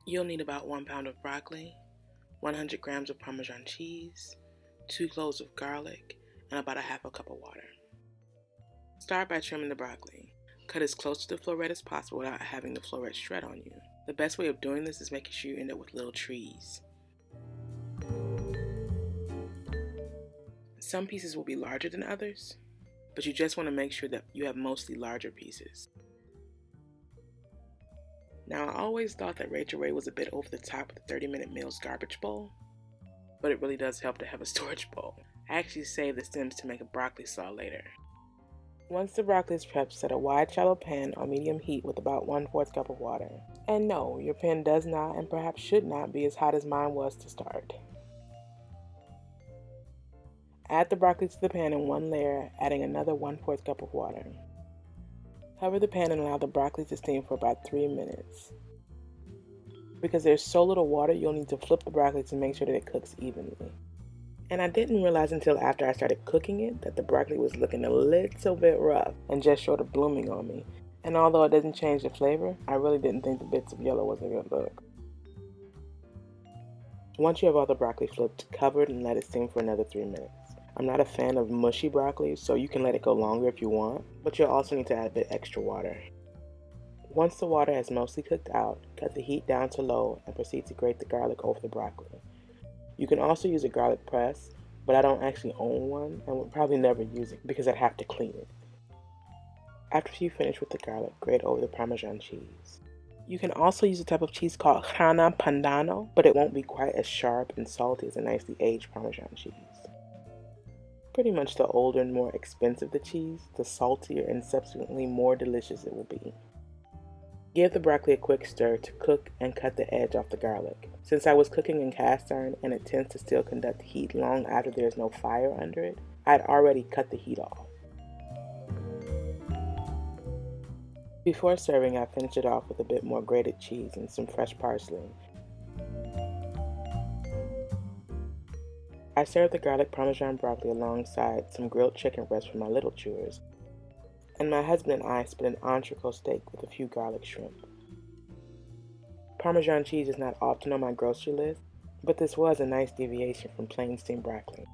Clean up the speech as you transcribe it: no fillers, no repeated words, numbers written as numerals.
You'll need about 1 pound of broccoli, 100 grams of Parmesan cheese, 2 cloves of garlic, and about a half a cup of water. Start by trimming the broccoli. Cut as close to the floret as possible without having the floret shred on you. The best way of doing this is making sure you end up with little trees. Some pieces will be larger than others, but you just want to make sure that you have mostly larger pieces. Now, I always thought that Rachael Ray was a bit over the top with the 30-minute meals garbage bowl, but it really does help to have a storage bowl. I actually save the stems to make a broccoli slaw later. Once the broccoli is prepped, set a wide shallow pan on medium heat with about 1/4 cup of water. And no, your pan does not and perhaps should not be as hot as mine was to start. Add the broccoli to the pan in one layer, adding another 1/4 cup of water. Cover the pan and allow the broccoli to steam for about 3 minutes. Because there's so little water, you'll need to flip the broccoli to make sure that it cooks evenly. And I didn't realize until after I started cooking it that the broccoli was looking a little bit rough and just short of blooming on me. And although it doesn't change the flavor, I really didn't think the bits of yellow was a good look. Once you have all the broccoli flipped, cover it and let it steam for another 3 minutes. I'm not a fan of mushy broccoli, so you can let it go longer if you want, but you'll also need to add a bit extra water. Once the water has mostly cooked out, cut the heat down to low and proceed to grate the garlic over the broccoli. You can also use a garlic press, but I don't actually own one and would probably never use it because I'd have to clean it. After you finish with the garlic, grate over the Parmesan cheese. You can also use a type of cheese called Grana Padano, but it won't be quite as sharp and salty as a nicely aged Parmesan cheese. Pretty much the older and more expensive the cheese, the saltier and subsequently more delicious it will be. Give the broccoli a quick stir to cook and cut the edge off the garlic. Since I was cooking in cast iron and it tends to still conduct heat long after there is no fire under it, I'd already cut the heat off. Before serving, I finished it off with a bit more grated cheese and some fresh parsley. I served the garlic Parmesan broccoli alongside some grilled chicken breast for my little chewers, and my husband and I split an entrecote steak with a few garlic shrimp. Parmesan cheese is not often on my grocery list, but this was a nice deviation from plain steamed broccoli.